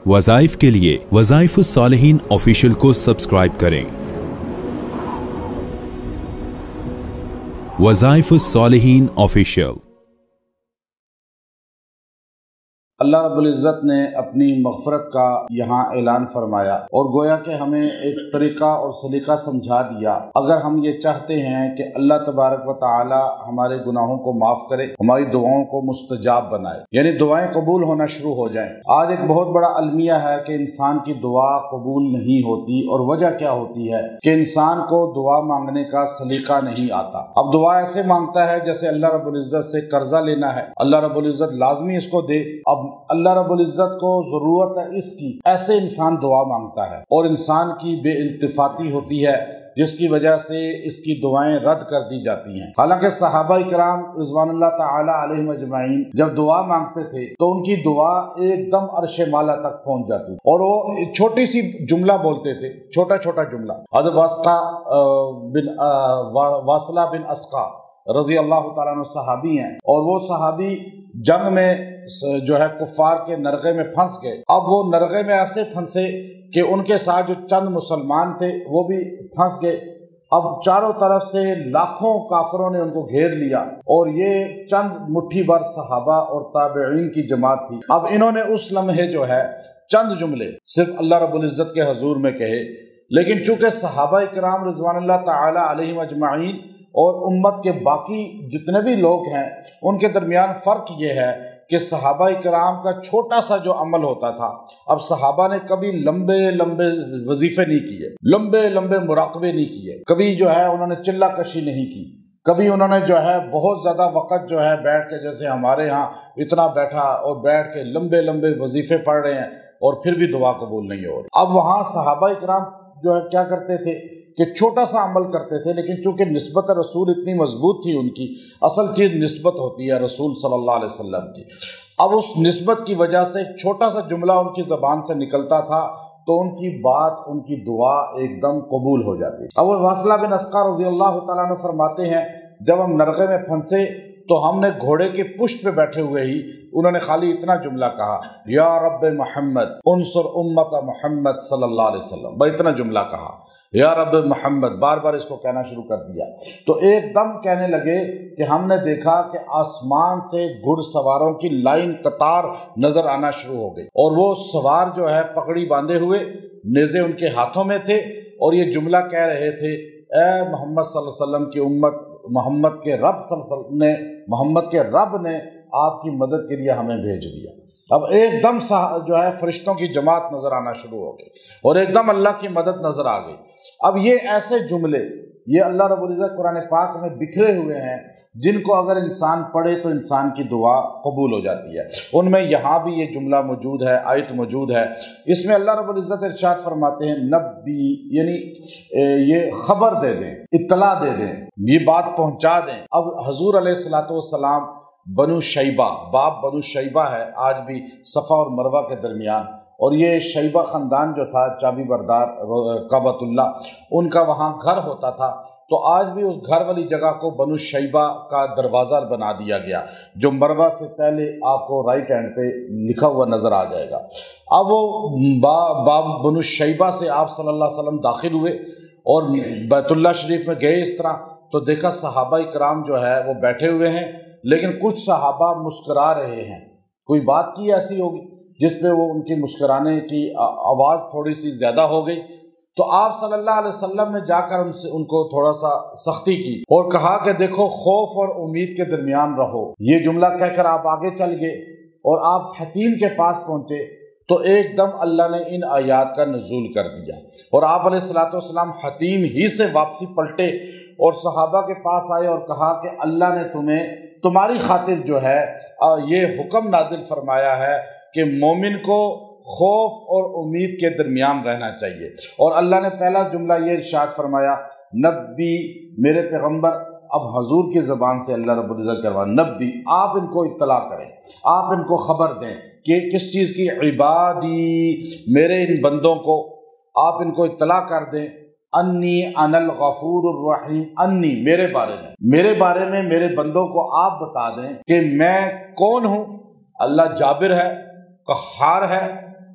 وظائف کے لیے وظائف الصالحین آفیشیل کو سبسکرائب کریں۔ وظائف الصالحین آفیشیل۔ اللہ رب العزت نے اپنی مغفرت کا یہاں اعلان فرمایا اور گویا کہ ہمیں ایک طریقہ اور سلیقہ سمجھا دیا۔ اگر ہم یہ چاہتے ہیں کہ اللہ تبارک و تعالی ہمارے گناہوں کو معاف کرے، ہماری دعاؤں کو مستجاب بنائے، یعنی دعائیں قبول ہونا شروع ہو جائیں۔ آج ایک بہت بڑا المیہ ہے کہ انسان کی دعا قبول نہیں ہوتی، اور وجہ کیا ہوتی ہے کہ انسان کو دعا مانگنے کا سلیقہ نہیں آتا۔ اب دعا ایسے مانگتا ہے جیسے اللہ رب العزت سے قرضہ لینا ہے، اللہ رب العزت لازمی اس کو دے، اب اللہ رب العزت کو ضرورت ہے اس کی، ایسے انسان دعا مانگتا ہے، اور انسان کی بے التفاتی ہوتی ہے جس کی وجہ سے اس کی دعائیں رد کر دی جاتی ہیں۔ حالانکہ صحابہ کرام رضوان اللہ تعالی علیہم اجمعین جب دعا مانگتے تھے تو ان کی دعا ایک دم عرش معلا تک پہنچ جاتی، اور وہ ایک چھوٹی سی جملہ بولتے تھے، چھوٹا چھوٹا جملہ۔ حضرت واصلہ بن اسقا رضی اللہ تعالیٰ عنہ صحابی ہیں، اور وہ صحابی جنگ میں جو ہے کفار کے نرغے میں پھنس گئے۔ اب وہ نرغے میں ایسے پھنسے کہ ان کے ساتھ جو چند مسلمان تھے وہ بھی پھنس گئے۔ اب چاروں طرف سے لاکھوں کافروں نے ان کو گھیر لیا، اور یہ چند مٹھی بھر صحابہ اور تابعین کی جماعت تھی۔ اب انہوں نے اس لمحے جو ہے چند جملے صرف اللہ رب العزت کے حضور میں کہے، لیکن چونکہ صحابہ کرام رضوان اللہ تعالی علیہم اجمعین اور امت کے باقی جتنے بھی لوگ ہیں ان کے درمیان فرق یہ ہے کہ صحابہ کرام کا چھوٹا سا جو عمل ہوتا تھا، اب صحابہ نے کبھی لمبے لمبے وظیفے نہیں کیے، لمبے لمبے مراقبے نہیں کیے، کبھی جو ہے انہوں نے چلہ کشی نہیں کی، کبھی انہوں نے جو ہے بہت زیادہ وقت جو ہے بیٹھ کے، جیسے ہمارے ہاں اتنا بیٹھا اور بیٹھ کے لمبے لمبے وظیفے پڑھ رہے ہیں اور پھر بھی دعا قبول نہیں ہو رہی۔ اب وہاں صحابہ کرام جو ہے کیا کرتے تھے کہ چھوٹا سا عمل کرتے تھے، لیکن چونکہ نسبت رسول اتنی مضبوط تھی ان کی، اصل چیز نسبت ہوتی ہے رسول صلی اللہ علیہ وسلم کی، اب اس نسبت کی وجہ سے ایک چھوٹا سا جملہ ان کی زبان سے نکلتا تھا تو ان کی بات، ان کی دعا ایک دم قبول ہو جاتی۔ اب وہ واصلہ بن اسقا رضی اللہ تعالیٰ عنہ فرماتے ہیں جب ہم نرغے میں پھنسے تو ہم نے گھوڑے کے پشت پہ بیٹھے ہوئے ہی انہوں نے خالی اتنا جملہ کہا، یا رب محمد انصر امت محمد صلی اللہ علیہ وسلم، بس اتنا جملہ کہا، یا رب محمد، بار بار اس کو کہنا شروع کر دیا۔ تو ایک دم کہنے لگے کہ ہم نے دیکھا کہ آسمان سے گھڑ سواروں کی لائن قطار نظر آنا شروع ہو گئی، اور وہ سوار جو ہے پگڑی باندھے ہوئے، نیزے ان کے ہاتھوں میں تھے، اور یہ جملہ کہہ رہے تھے، اے محمد صلی اللہ علیہ وسلم کی امت، محمد کے رب صلی اللہ علیہ وسلم نے، محمد کے رب نے آپ کی مدد کے لیے ہمیں بھیج دیا۔ اب ایک دم جو ہے فرشتوں کی جماعت نظر آنا شروع ہو گئی، اور ایک دم اللہ کی مدد نظر آ گئی۔ اب یہ ایسے جملے، یہ اللہ رب العزت قرآن پاک میں بکھرے ہوئے ہیں جن کو اگر انسان پڑھے تو انسان کی دعا قبول ہو جاتی ہے۔ ان میں یہاں بھی یہ جملہ موجود ہے، آیت موجود ہے، اس میں اللہ رب العزت ارشاد فرماتے ہیں نبی، یعنی یہ خبر دے دیں، اطلاع دے دیں، یہ بات پہنچا دیں۔ اب حضور علیہ الصلوۃ والسلام بنو شیبہ، باب بنو شیبہ ہے آج بھی صفا اور مروہ کے درمیان، اور یہ شیبہ خاندان جو تھا چابی بردار کعبۃ اللہ، ان کا وہاں گھر ہوتا تھا، تو آج بھی اس گھر والی جگہ کو بنو شیبہ کا دروازہ بنا دیا گیا، جو مروہ سے پہلے آپ کو رائٹ ہینڈ پہ لکھا ہوا نظر آ جائے گا۔ اب وہ باب بنو شیبہ سے آپ صلی اللہ علیہ وسلم داخل ہوئے اور بیت اللہ شریف میں گئے، اس طرح تو دیکھا صحابہ کرام جو ہے وہ بیٹھے ہوئے ہیں، لیکن کچھ صحابہ مسکرا رہے ہیں، کوئی بات کی ایسی ہوگی جس پہ وہ ان کی مسکرانے کی آواز تھوڑی سی زیادہ ہو گئی، تو آپ صلی اللہ علیہ وسلم نے جا کر ان کو تھوڑا سا سختی کی اور کہا کہ دیکھو خوف اور امید کے درمیان رہو۔ یہ جملہ کہہ کر آپ آگے چل گئے اور آپ حتیم کے پاس پہنچے تو ایک دم اللہ نے ان آیات کا نزول کر دیا، اور آپ علیہ الصلوۃ والسلام حتیم ہی سے واپسی پلٹے اور صحابہ کے پاس آئے اور کہا کہ اللہ نے تمہاری خاطر جو ہے یہ حکم نازل فرمایا ہے کہ مومن کو خوف اور امید کے درمیان رہنا چاہیے، اور اللہ نے پہلا جملہ یہ ارشاد فرمایا نبی، میرے پیغمبر، اب حضور کی زبان سے اللہ رب العزت کروا، نبی، آپ ان کو اطلاع کریں، آپ ان کو خبر دیں کہ کس چیز کی، عبادی، میرے ان بندوں کو آپ ان کو اطلاع کر دیں، انی انا الغفور الرحیم، انی، میرے بارے میں میرے بندوں کو آپ بتا دیں کہ میں کون ہوں۔ اللہ جابر ہے، قہار ہے،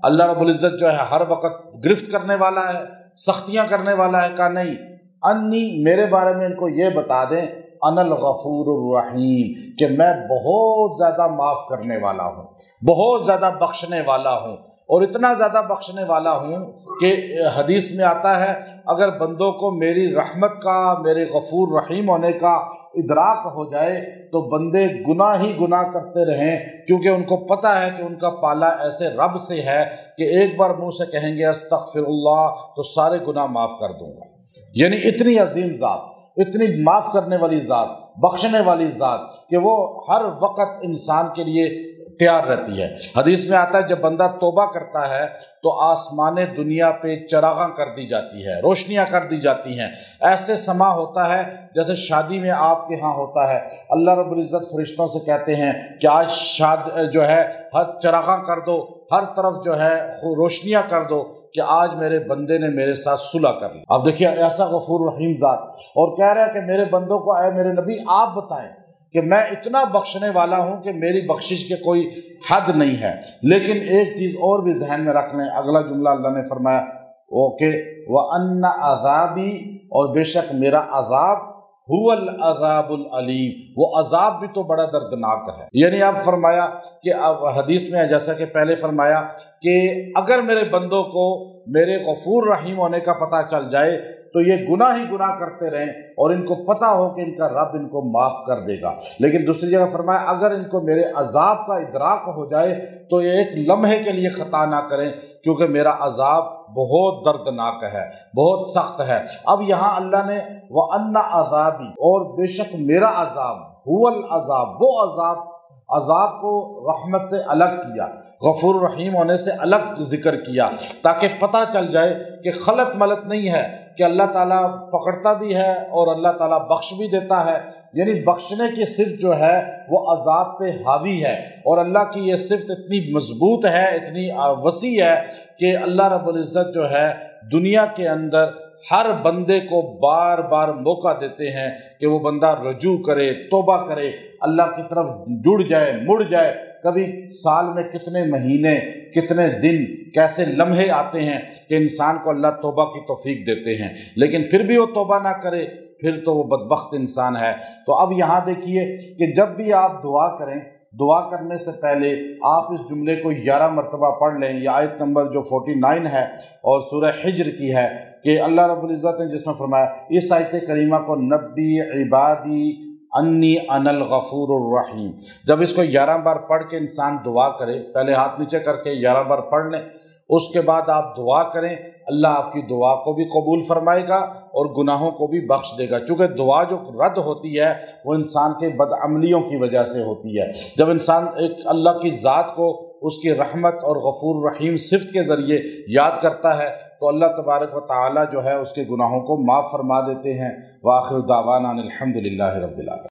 اللہ رب العزت جو ہے ہر وقت گرفت کرنے والا ہے، سختیاں کرنے والا ہے؟ کہا نہیں، انی، میرے بارے میں ان کو یہ بتا دیں، انا الغفور الرحیم، کہ میں بہت زیادہ معاف کرنے والا ہوں، بہت زیادہ بخشنے والا ہوں، اور اتنا زیادہ بخشنے والا ہوں کہ حدیث میں آتا ہے اگر بندوں کو میری رحمت کا، میرے غفور رحیم ہونے کا ادراک ہو جائے تو بندے گناہ ہی گناہ کرتے رہیں، کیونکہ ان کو پتہ ہے کہ ان کا پالا ایسے رب سے ہے کہ ایک بار منہ سے کہیں گے استغفر اللہ تو سارے گناہ معاف کر دوں گا۔ یعنی اتنی عظیم ذات، اتنی معاف کرنے والی ذات، بخشنے والی ذات کہ وہ ہر وقت انسان کے لیے تیار رہتی ہے۔ حدیث میں آتا ہے جب بندہ توبہ کرتا ہے تو آسمان دنیا پہ چراغاں کر دی جاتی ہے، روشنیاں کر دی جاتی ہیں، ایسے سما ہوتا ہے جیسے شادی میں آپ کے ہاں ہوتا ہے۔ اللہ رب العزت فرشتوں سے کہتے ہیں کہ آج جو ہے ہر چراغاں کر دو، ہر طرف جو ہے روشنیاں کر دو کہ آج میرے بندے نے میرے ساتھ صلح کر لی۔ اب دیکھیے ایسا غفور رحیم ذات، اور کہہ رہا ہے کہ میرے بندوں کو اے میرے نبی آپ بتائیں کہ میں اتنا بخشنے والا ہوں کہ میری بخشش کے کوئی حد نہیں ہے۔ لیکن ایک چیز اور بھی ذہن میں رکھ لیں، اگلا جملہ اللہ نے فرمایا وہ کہ وَأَنَّ عَذَابِي، اور بے شک میرا عذاب هو العذاب العلیم، وہ عذاب بھی تو بڑا دردناک ہے۔ یعنی اب فرمایا کہ اب حدیث میں ہے جیسا کہ پہلے فرمایا کہ اگر میرے بندوں کو میرے غفور رحیم ہونے کا پتہ چل جائے تو یہ گناہ ہی گناہ کرتے رہیں اور ان کو پتہ ہو کہ ان کا رب ان کو معاف کر دے گا۔ لیکن دوسری جگہ فرمایا اگر ان کو میرے عذاب کا ادراک ہو جائے تو یہ ایک لمحے کے لیے خطا نہ کریں، کیونکہ میرا عذاب بہت دردناک ہے، بہت سخت ہے۔ اب یہاں اللہ نے وَأَنَّ عَذَابِي، اور بے شک میرا عذاب، هو العذاب، وہ عذاب کو رحمت سے الگ کیا، غفور رحیم ہونے سے الگ ذکر کیا، تاکہ پتہ چل جائے کہ خلط ملط نہیں ہے کہ اللہ تعالیٰ پکڑتا بھی ہے اور اللہ تعالیٰ بخش بھی دیتا ہے۔ یعنی بخشنے کی صفت جو ہے وہ عذاب پہ حاوی ہے، اور اللہ کی یہ صفت اتنی مضبوط ہے، اتنی وسیع ہے کہ اللہ رب العزت جو ہے دنیا کے اندر ہر بندے کو بار بار موقع دیتے ہیں کہ وہ بندہ رجوع کرے، توبہ کرے، اللہ کی طرف جڑ جائے، مڑ جائے۔ کبھی سال میں کتنے مہینے، کتنے دن، کیسے لمحے آتے ہیں کہ انسان کو اللہ توبہ کی توفیق دیتے ہیں، لیکن پھر بھی وہ توبہ نہ کرے، پھر تو وہ بدبخت انسان ہے۔ تو اب یہاں دیکھیے کہ جب بھی آپ دعا کریں، دعا کرنے سے پہلے آپ اس جملے کو 11 مرتبہ پڑھ لیں۔ یہ آیت نمبر جو 49 ہے اور سورہ حجر کی ہے کہ اللہ رب العزت نے جس میں فرمایا، اس آیت کریمہ کو نبی عبادی انی انا الغفور الرحیم، جب اس کو 11 بار پڑھ کے انسان دعا کرے، پہلے ہاتھ نیچے کر کے 11 بار پڑھ لیں، اس کے بعد آپ دعا کریں، اللہ آپ کی دعا کو بھی قبول فرمائے گا اور گناہوں کو بھی بخش دے گا، چونکہ دعا جو رد ہوتی ہے وہ انسان کے بدعملیوں کی وجہ سے ہوتی ہے۔ جب انسان ایک اللہ کی ذات کو اس کی رحمت اور غفور رحیم صفت کے ذریعے یاد کرتا ہے تو اللہ تبارک و تعالی جو ہے اس کے گناہوں کو معاف فرما دیتے ہیں۔ وآخر دعوانا الحمد للہ رب العالمین۔